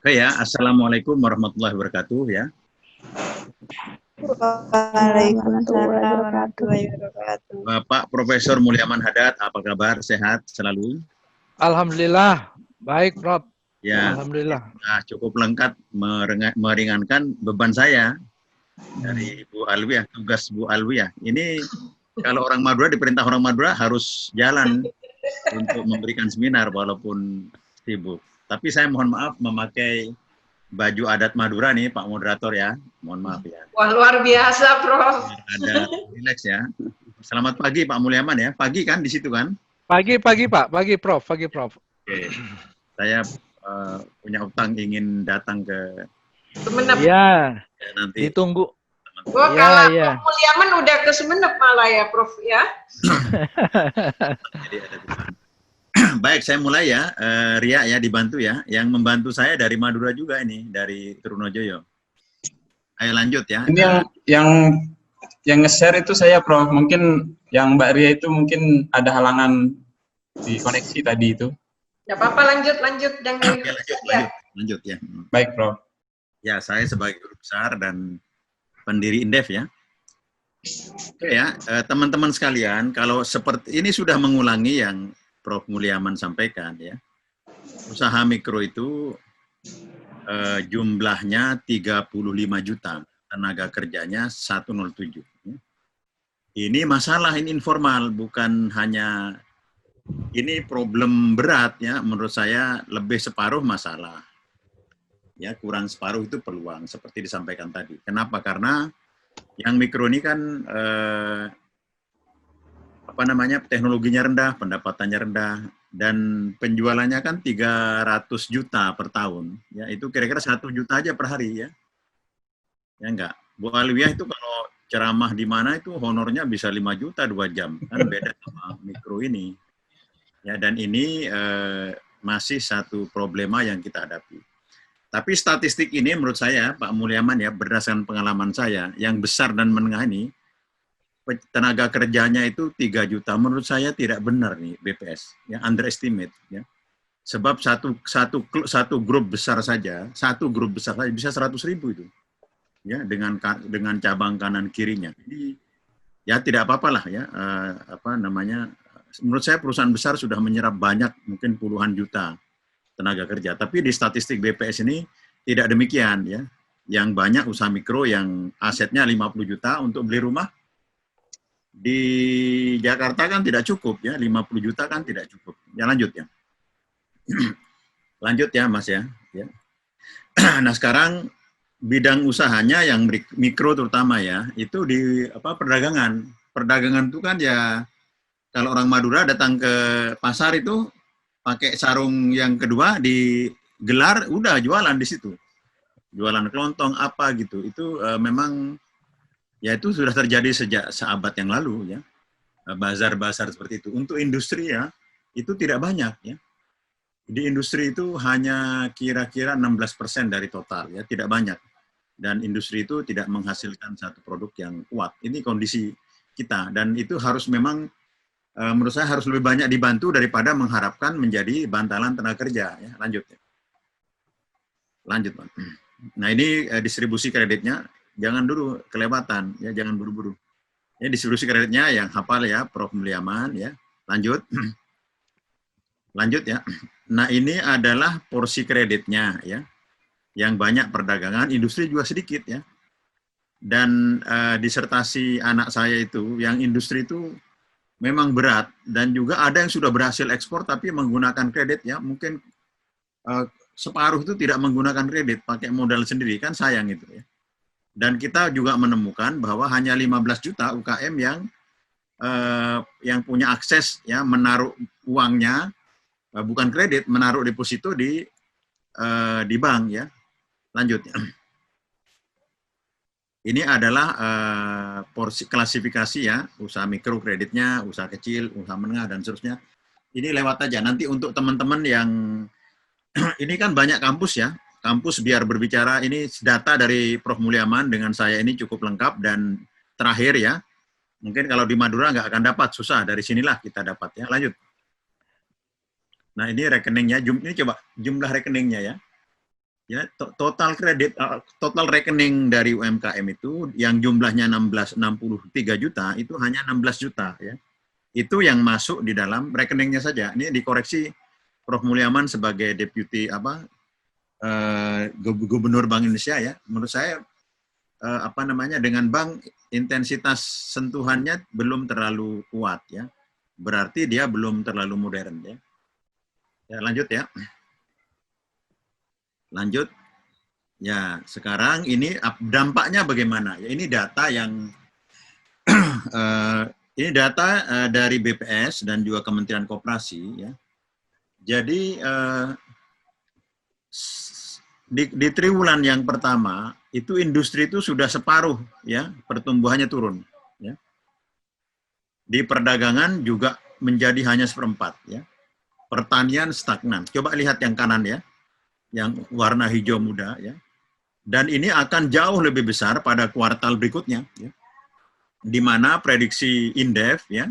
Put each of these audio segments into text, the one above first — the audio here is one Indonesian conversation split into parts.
Oke ya, Assalamualaikum warahmatullahi wabarakatuh ya. Waalaikumsalam warahmatullahi wabarakatuh. Bapak Profesor Mulyaman Hadad, apa kabar? Sehat selalu? Alhamdulillah, baik Prof. Ya, Alhamdulillah. nah, cukup lengkap meringankan beban saya dari Bu Alwiah, tugas Bu Alwiah. Ini kalau orang Madura, diperintah orang Madura harus jalan untuk memberikan seminar walaupun sibuk. Tapi saya mohon maaf memakai baju adat Madura nih Pak Moderator ya. Mohon maaf ya. Wah, luar biasa, Prof. Ada relax ya. Selamat pagi Pak Mulyaman ya. Pagi kan di situ kan? Pagi Pak, pagi Prof. Oke. Saya punya utang ingin datang ke Sumenep. Iya, nanti. ditunggu. Wah, Ya, kalau ya. Prof Mulyaman udah ke Sumenep malah ya, Prof ya. Jadi ada di sana. Baik, saya mulai ya. Ria ya dibantu ya. Yang membantu saya dari Madura juga ini, dari Trunojoyo. Ayo lanjut ya. Ini yang nge-share itu saya, Prof. Mungkin yang Mbak Ria itu mungkin ada halangan di koneksi tadi itu. Nggak apa-apa, lanjut. Jangan Oke, lanjut ya. Baik, Prof. Ya, saya sebagai guru besar dan pendiri Indef ya. Oke ya, teman-teman sekalian, kalau seperti ini sudah mengulangi yang Prof Mulyaman sampaikan ya. Usaha mikro itu jumlahnya 35 juta, tenaga kerjanya 107. Ini masalah, ini informal, bukan hanya ini problem berat ya. Menurut saya lebih separuh masalah. Ya, kurang separuh itu peluang seperti disampaikan tadi. Kenapa? Karena yang mikro ini kan teknologinya rendah, pendapatannya rendah, dan penjualannya kan 300 juta per tahun. Ya, itu kira-kira 1 juta aja per hari ya. Ya enggak. Bu Alwiah itu kalau ceramah di mana itu honornya bisa 5 juta 2 jam. Kan beda sama mikro ini. Ya, dan ini masih satu problema yang kita hadapi. Tapi statistik ini menurut saya, Pak Mulyaman ya, berdasarkan pengalaman saya, yang besar dan menengah ini, tenaga kerjanya itu 3 juta. Menurut saya tidak benar nih BPS, ya, underestimate. Ya. Sebab satu grup besar saja bisa 100.000 itu, ya, dengan cabang kanan kirinya. Jadi ya tidak apa-apalah ya, menurut saya perusahaan besar sudah menyerap banyak, mungkin puluhan juta tenaga kerja. Tapi di statistik BPS ini tidak demikian ya. Yang banyak usaha mikro yang asetnya 50 juta untuk beli rumah. Di Jakarta kan tidak cukup ya, 50 juta kan tidak cukup. Ya lanjut ya. Lanjut ya Mas ya. Nah sekarang bidang usahanya yang mikro terutama ya, itu di perdagangan. Perdagangan itu kan ya, kalau orang Madura datang ke pasar itu pakai sarung yang kedua digelar, udah jualan di situ. Jualan kelontong apa gitu. Itu memang ya itu sudah terjadi sejak seabad yang lalu ya. Bazar-bazar seperti itu. Untuk industri ya, itu tidak banyak ya. Di industri itu hanya kira-kira 16% dari total ya, tidak banyak. Dan industri itu tidak menghasilkan satu produk yang kuat. Ini kondisi kita dan itu harus memang menurut saya harus lebih banyak dibantu daripada mengharapkan menjadi bantalan tenaga kerja. Ya. Lanjut. Lanjut, Pak. Nah ini distribusi kreditnya, jangan dulu kelewatan, ya jangan buru-buru. Ya, distribusi kreditnya yang hafal ya, Prof Mulyaman ya. Lanjut. Lanjut ya. Nah ini adalah porsi kreditnya ya, yang banyak perdagangan, industri juga sedikit ya. Dan disertasi anak saya itu, yang industri itu memang berat, dan juga ada yang sudah berhasil ekspor tapi menggunakan kredit ya, mungkin separuh itu tidak menggunakan kredit, pakai modal sendiri, kan sayang itu ya. Dan kita juga menemukan bahwa hanya 15 juta UKM yang punya akses ya, menaruh uangnya bukan kredit, menaruh deposito di bank ya. Lanjut ya. Ini adalah porsi klasifikasi ya, usaha mikro kreditnya, usaha kecil, usaha menengah, dan seterusnya. Ini lewat aja. Nanti untuk teman-teman yang, ini kan banyak kampus ya, kampus biar berbicara, ini data dari Prof Mulyaman dengan saya ini cukup lengkap, dan terakhir ya, mungkin kalau di Madura nggak akan dapat, susah, dari sinilah kita dapat ya. Lanjut. Nah ini rekeningnya, ini coba jumlah rekeningnya ya. Ya, total kredit, total rekening dari UMKM itu yang jumlahnya 63 juta itu hanya 16 juta ya. Itu yang masuk di dalam rekeningnya saja. Ini dikoreksi Prof Mulyaman sebagai deputi Gubernur Bank Indonesia ya. Menurut saya dengan bank intensitas sentuhannya belum terlalu kuat ya. Berarti dia belum terlalu modern ya. Ya, lanjut ya. Lanjut. Ya, sekarang ini dampaknya bagaimana? Ya, ini data yang ini data dari BPS dan juga Kementerian Koperasi ya. Jadi di triwulan yang pertama itu industri itu sudah separuh ya, pertumbuhannya turun ya. Di perdagangan juga menjadi hanya 1/4 ya. Pertanian stagnan. Coba lihat yang kanan ya. Yang warna hijau muda ya. Dan ini akan jauh lebih besar pada kuartal berikutnya ya. Di mana prediksi Indef ya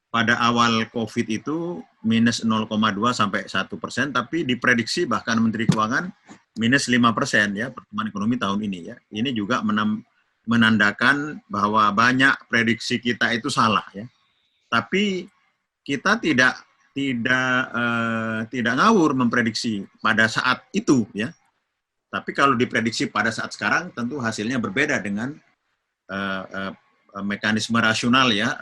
pada awal Covid itu minus 0,2 sampai 1%, tapi diprediksi bahkan Menteri Keuangan minus 5% ya pertumbuhan ekonomi tahun ini ya. Ini juga menandakan bahwa banyak prediksi kita itu salah ya. Tapi kita tidak ngawur memprediksi pada saat itu ya. Tapi kalau diprediksi pada saat sekarang tentu hasilnya berbeda dengan mekanisme rasional ya,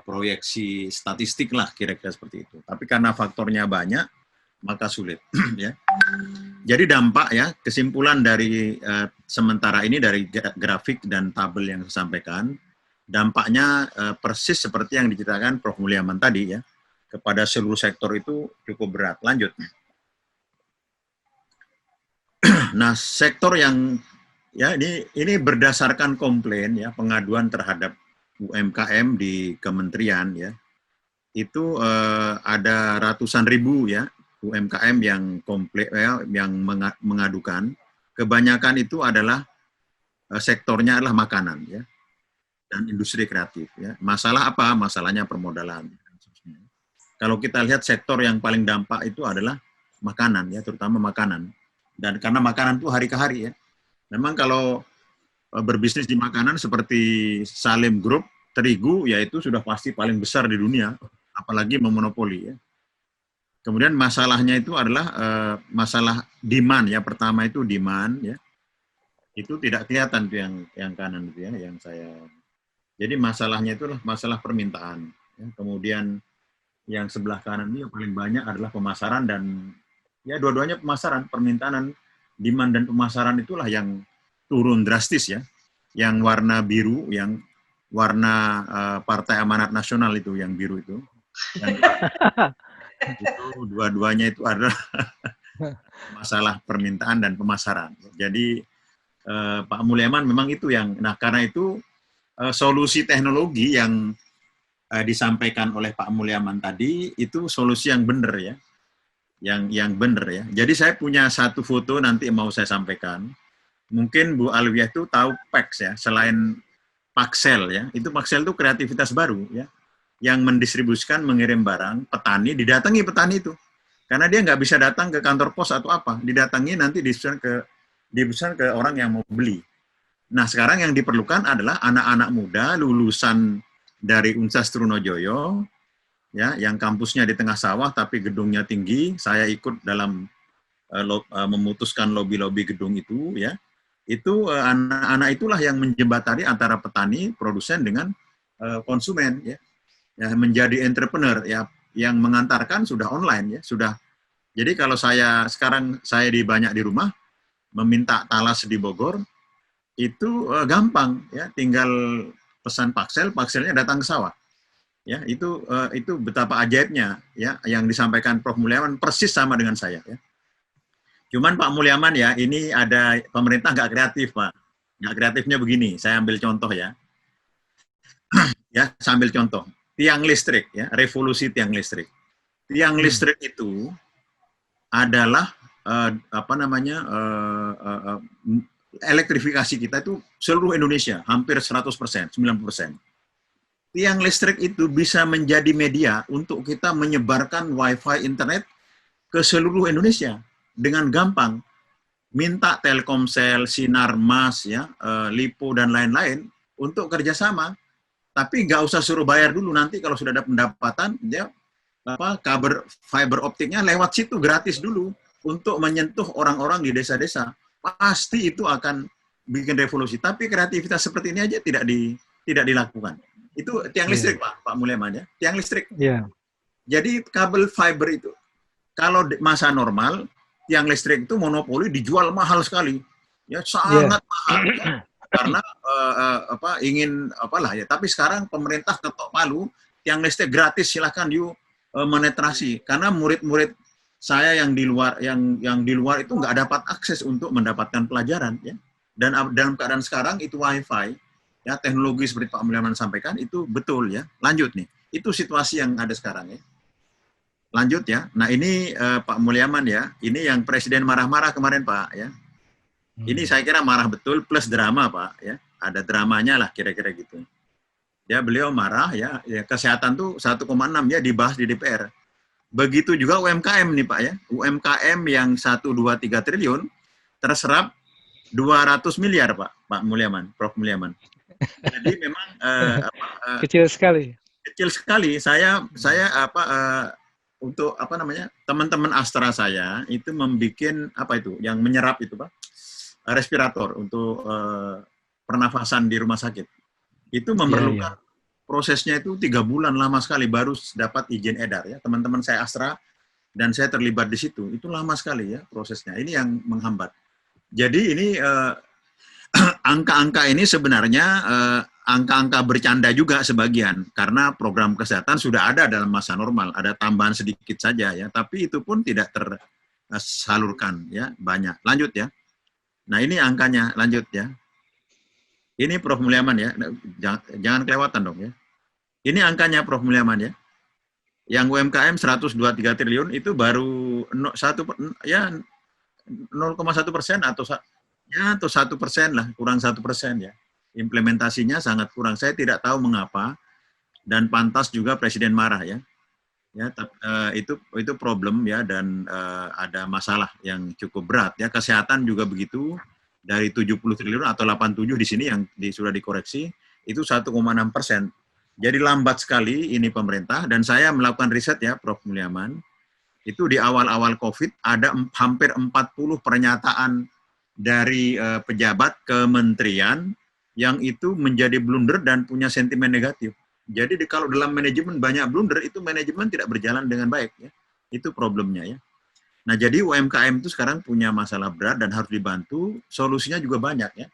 proyeksi statistik lah kira-kira seperti itu. Tapi karena faktornya banyak maka sulit ya. Jadi dampak ya, kesimpulan dari sementara ini dari grafik dan tabel yang saya sampaikan, dampaknya persis seperti yang diceritakan Prof Mulyaman tadi ya. Kepada seluruh sektor itu cukup berat. Lanjut. Nah, sektor yang ya ini berdasarkan komplain ya, pengaduan terhadap UMKM di kementerian ya. Itu ada ratusan ribu ya UMKM yang komplain yang mengadukan. Kebanyakan itu adalah sektornya adalah makanan ya dan industri kreatif ya. Masalah apa? Masalahnya permodalan. Kalau kita lihat sektor yang paling dampak itu adalah makanan ya, terutama makanan. Dan karena makanan itu hari ke hari ya. Memang kalau berbisnis di makanan seperti Salim Group, terigu ya itu sudah pasti paling besar di dunia, apalagi memonopoli ya. Kemudian masalahnya itu adalah masalah demand ya. Pertama itu demand ya. Itu tidak kelihatan tuh yang kanan itu ya, yang saya. Jadi masalahnya itu adalah masalah permintaan ya. Kemudian yang sebelah kanan ini yang paling banyak adalah pemasaran dan ya dua-duanya pemasaran, permintaan, demand dan pemasaran itulah yang turun drastis ya. Yang warna biru, yang warna Partai Amanat Nasional itu, yang biru itu. Dan itu dua-duanya itu adalah masalah permintaan dan pemasaran. Jadi Pak Mulyaman memang itu yang, nah karena itu solusi teknologi yang disampaikan oleh Pak Mulyaman tadi itu solusi yang benar ya, yang benar ya. Jadi saya punya satu foto nanti mau saya sampaikan. Mungkin Bu Alwiah itu tahu PAX ya, selain Paxel ya, itu Paxel itu kreativitas baru ya, yang mendistribusikan, mengirim barang, petani, didatangi petani itu, karena dia nggak bisa datang ke kantor pos atau apa, didatangi nanti dipesan ke orang yang mau beli. Nah sekarang yang diperlukan adalah anak-anak muda lulusan dari Unsas Trunojoyo, ya, yang kampusnya di tengah sawah tapi gedungnya tinggi. Saya ikut dalam memutuskan lobi-lobi gedung itu, ya. Itu anak-anak itulah yang menjembatani antara petani, produsen dengan konsumen, ya. Ya, menjadi entrepreneur, ya, yang mengantarkan sudah online, ya, sudah. Jadi kalau sekarang saya banyak di rumah, meminta talas di Bogor, itu gampang, ya, tinggal pesan Paxel, Paxelnya datang ke sawah. Ya, itu betapa ajaibnya ya yang disampaikan Prof Mulyaman persis sama dengan saya ya. Cuman Pak Mulyaman ya, ini ada pemerintah nggak kreatif, Pak. Nggak kreatifnya begini, saya ambil contoh ya. Ya, sambil contoh. Tiang listrik ya, revolusi tiang listrik. Tiang listrik itu adalah elektrifikasi kita itu seluruh Indonesia, hampir 100%, 90%. Tiang listrik itu bisa menjadi media untuk kita menyebarkan Wi-Fi internet ke seluruh Indonesia. dengan gampang minta Telkomsel, Sinarmas, ya, Lipo dan lain-lain untuk kerjasama. Tapi nggak usah suruh bayar dulu, nanti kalau sudah ada pendapatan, dia kabel fiber optiknya lewat situ gratis dulu untuk menyentuh orang-orang di desa-desa. Pasti itu akan bikin revolusi. Tapi kreativitas seperti ini aja tidak dilakukan. Itu tiang listrik, Pak Mulyaman, ya, tiang listrik. Iya. Jadi kabel fiber itu, kalau masa normal, tiang listrik itu monopoli dijual mahal sekali, ya sangat mahal, ya. Karena ingin apalah ya. Tapi sekarang pemerintah ketok palu, tiang listrik gratis, silahkan yuk menetrasi. Karena murid-murid saya yang di luar itu nggak dapat akses untuk mendapatkan pelajaran, ya. Dan dalam keadaan sekarang itu WiFi, ya, teknologi seperti Pak Mulyaman sampaikan itu betul, ya. Lanjut nih, itu situasi yang ada sekarang, ya. Lanjut, ya. Nah ini Pak Mulyaman, ya, ini yang Presiden marah-marah kemarin, Pak, ya. Ini saya kira marah betul plus drama, Pak, ya. Ada dramanya lah kira-kira gitu. Ya, beliau marah, ya, kesehatan tuh 1,6 ya dibahas di DPR. Begitu juga UMKM nih, Pak, ya. UMKM yang 1, 2, 3 triliun terserap 200 miliar, Pak Mulyaman, Prof Mulyaman. Jadi memang Kecil sekali. Kecil sekali. Saya untuk teman-teman Astra saya itu membuat yang menyerap itu, Pak, respirator untuk pernafasan di rumah sakit. Itu memerlukan prosesnya itu 3 bulan, lama sekali baru dapat izin edar, ya. Teman-teman saya Astra dan saya terlibat di situ. Itu lama sekali, ya, prosesnya. Ini yang menghambat. Jadi ini angka-angka ini sebenarnya angka-angka bercanda juga sebagian, karena program kesehatan sudah ada dalam masa normal, ada tambahan sedikit saja, ya, tapi itu pun tidak tersalurkan, ya, banyak. Lanjut, ya. Nah ini angkanya, lanjut, ya. Ini Prof Mulyaman, ya, jangan kelewatan dong, ya. Ini angkanya Prof Mulyaman, ya. Yang UMKM 123 triliun itu baru 0,1% atau 1% lah, kurang 1%, ya. Implementasinya sangat kurang. Saya tidak tahu mengapa, dan pantas juga Presiden marah, ya. Ya, itu problem, ya, dan ada masalah yang cukup berat, ya. Kesehatan juga begitu, dari 70 triliun atau 87 di sini yang sudah dikoreksi itu 1,6%. Jadi lambat sekali ini pemerintah, dan saya melakukan riset, ya, Prof Mulyaman. Itu di awal-awal COVID ada hampir 40 pernyataan dari pejabat kementerian yang itu menjadi blunder dan punya sentimen negatif. Jadi kalau dalam manajemen banyak blunder, itu manajemen tidak berjalan dengan baik, ya. Itu problemnya, ya. Nah, jadi UMKM itu sekarang punya masalah berat dan harus dibantu. Solusinya juga banyak, ya.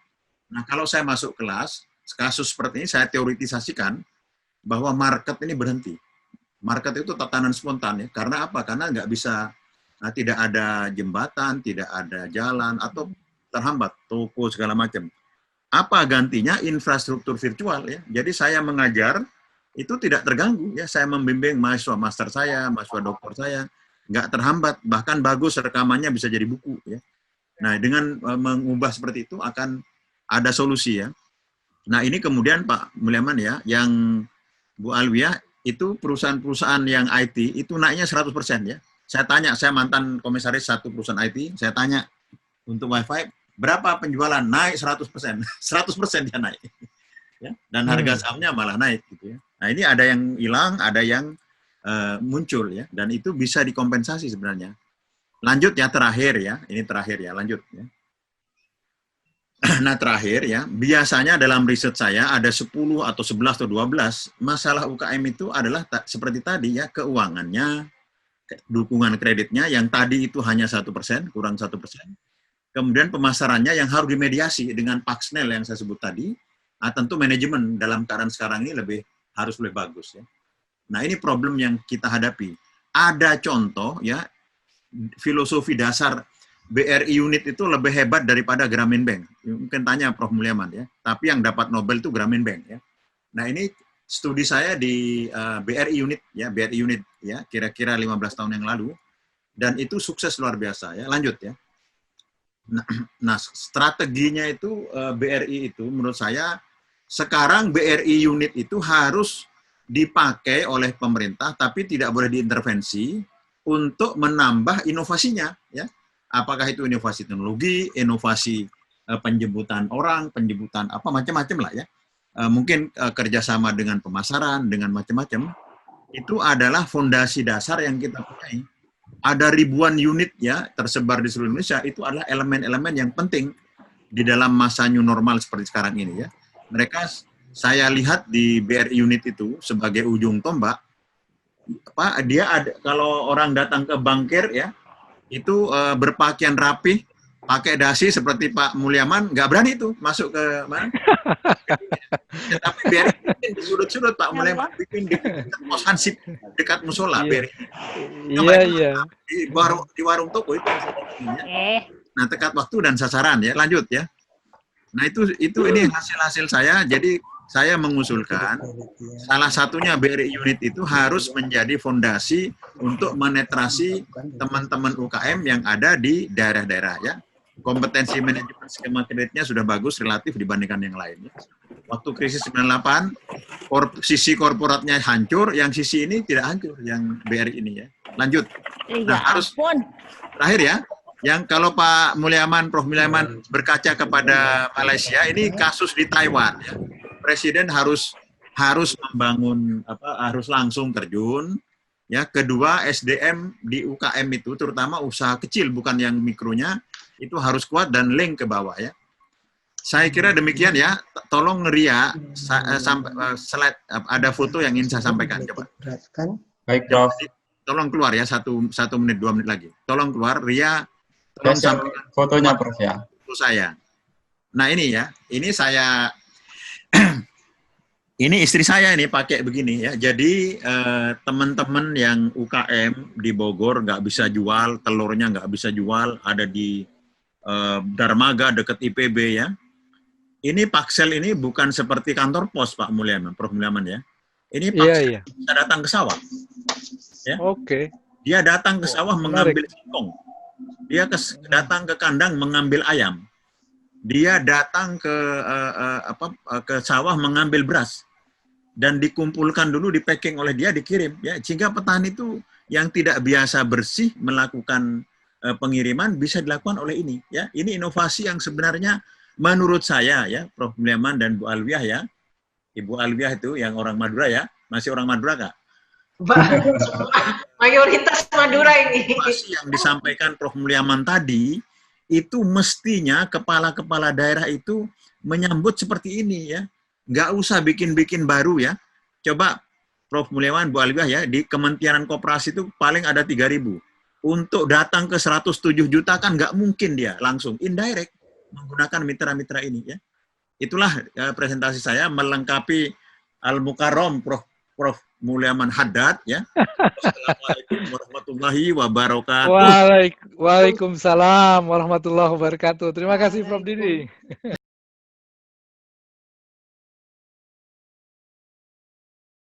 Nah, kalau saya masuk kelas, kasus seperti ini saya teoritisasikan bahwa market ini berhenti. Market itu tatanan spontan, ya. Karena apa? Karena nggak bisa, tidak ada jembatan, tidak ada jalan, atau terhambat, toko segala macam. Apa gantinya? Infrastruktur virtual, ya. Jadi saya mengajar itu tidak terganggu, ya. Saya membimbing mahasiswa master saya, mahasiswa doktor saya, nggak terhambat, bahkan bagus rekamannya bisa jadi buku, ya. Nah, dengan mengubah seperti itu akan ada solusi, ya. Nah, ini kemudian Pak Mulyaman, ya, yang Bu Alwiah itu perusahaan-perusahaan yang IT itu naiknya 100%, ya. Saya tanya, saya mantan komisaris satu perusahaan IT, saya tanya untuk WiFi berapa penjualan, naik 100%, 100% dia naik, ya. Dan harga sahamnya malah naik, gitu, ya. Nah, ini ada yang hilang, ada yang muncul, ya, dan itu bisa dikompensasi sebenarnya. Lanjut, ya, terakhir, ya, ini terakhir, ya, lanjut, ya. Nah, terakhir, ya, biasanya dalam riset saya ada 10 atau 11 atau 12 masalah UKM itu adalah seperti tadi, ya, keuangannya, dukungan kreditnya yang tadi itu hanya 1%, kurang 1%. Kemudian pemasarannya yang harus dimediasi dengan Paxnel yang saya sebut tadi. Nah, tentu manajemen dalam keadaan sekarang ini harus lebih bagus, ya. Nah, ini problem yang kita hadapi. Ada contoh, ya, filosofi dasar BRI unit itu lebih hebat daripada Grameen Bank. Mungkin tanya Prof Mulyaman, ya. Tapi yang dapat Nobel itu Grameen Bank, ya. Nah, ini studi saya di BRI unit, ya, BRI unit, ya, kira-kira 15 tahun yang lalu, dan itu sukses luar biasa, ya. Lanjut, ya. Nah, strateginya itu BRI itu menurut saya sekarang BRI unit itu harus dipakai oleh pemerintah, tapi tidak boleh diintervensi untuk menambah inovasinya, ya. Apakah itu inovasi teknologi, inovasi penjemputan orang, penjemputan apa macam-macam lah ya. Mungkin kerjasama dengan pemasaran, dengan macam-macam. Itu adalah fondasi dasar yang kita punya. Ada ribuan unit ya tersebar di seluruh Indonesia. Itu adalah elemen-elemen yang penting di dalam masa new normal seperti sekarang ini ya. Mereka saya lihat di BRI unit itu sebagai ujung tombak. Dia ada, kalau orang datang ke bankir ya, itu berpakaian rapi, pakai dasi seperti Pak Mulyaman, nggak berani itu masuk ke mana. Tapi BRI di sudut-sudut Pak Mulyaman bikin di pos hansip dekat musola BRI. Iya. Di warung toko itu. Nah, tekat waktu dan sasaran ya. Lanjut ya. Nah, itu ini hasil-hasil saya. Jadi saya mengusulkan salah satunya BRI unit itu harus menjadi fondasi untuk menetrasi teman-teman UKM yang ada di daerah-daerah ya. Kompetensi manajemen skema kreditnya sudah bagus relatif dibandingkan yang lainnya. Waktu krisis 98, sisi korporatnya hancur, yang sisi ini tidak hancur, yang BRI ini ya. Lanjut. Nah, harus terakhir ya. Yang kalau Pak Mulyaman, Prof. Mulyaman berkaca kepada Malaysia, ini kasus di Taiwan ya. Presiden harus membangun harus langsung terjun ya. Kedua, SDM di UKM itu terutama usaha kecil bukan yang mikronya itu harus kuat dan link ke bawah ya. Saya kira demikian ya. Tolong Ria sampai slide ada foto yang ingin saya sampaikan coba. Baik, Prof. Tolong keluar ya 1 menit 2 menit lagi. Tolong keluar Ria. Tolong sampaikan fotonya Prof ya. Foto saya. Nah ini ya, ini saya ini istri saya ini pakai begini ya. Jadi teman-teman yang UKM di Bogor nggak bisa jual, telurnya nggak bisa jual, ada di Darmaga dekat IPB ya. Ini Paksel ini bukan seperti kantor pos Pak Mulyaman, Prof. Mulyaman ya. Ini Paksel bisa datang ke sawah. Ya. Oke. Dia datang ke sawah mengambil singkong. Dia datang ke kandang mengambil ayam. Dia datang ke sawah mengambil beras dan dikumpulkan dulu, di-packing oleh dia, dikirim ya, sehingga petani itu yang tidak biasa bersih melakukan pengiriman bisa dilakukan oleh ini ya. Ini inovasi yang sebenarnya menurut saya ya, Prof. Mulyaman dan Bu Alwiah ya. Ibu Alwiah itu yang orang Madura ya. Masih orang Madura Kak? Mayoritas Madura ini. Inovasi yang disampaikan Prof. Mulyaman tadi itu mestinya kepala-kepala daerah itu menyambut seperti ini ya. Nggak usah bikin-bikin baru ya. Coba Prof. Mulyaman, Bu Alwiah ya, di Kementerian Koperasi itu paling ada 3.000. Untuk datang ke 107 juta kan nggak mungkin dia langsung, indirect, menggunakan mitra-mitra ini ya. Itulah presentasi saya melengkapi Al-Mukarram Prof. Mulyaman Haddad ya. Wassalamualaikum warahmatullahi wabarakatuh. Waalaikumsalam warahmatullahi wabarakatuh. Terima kasih Prof. Didi.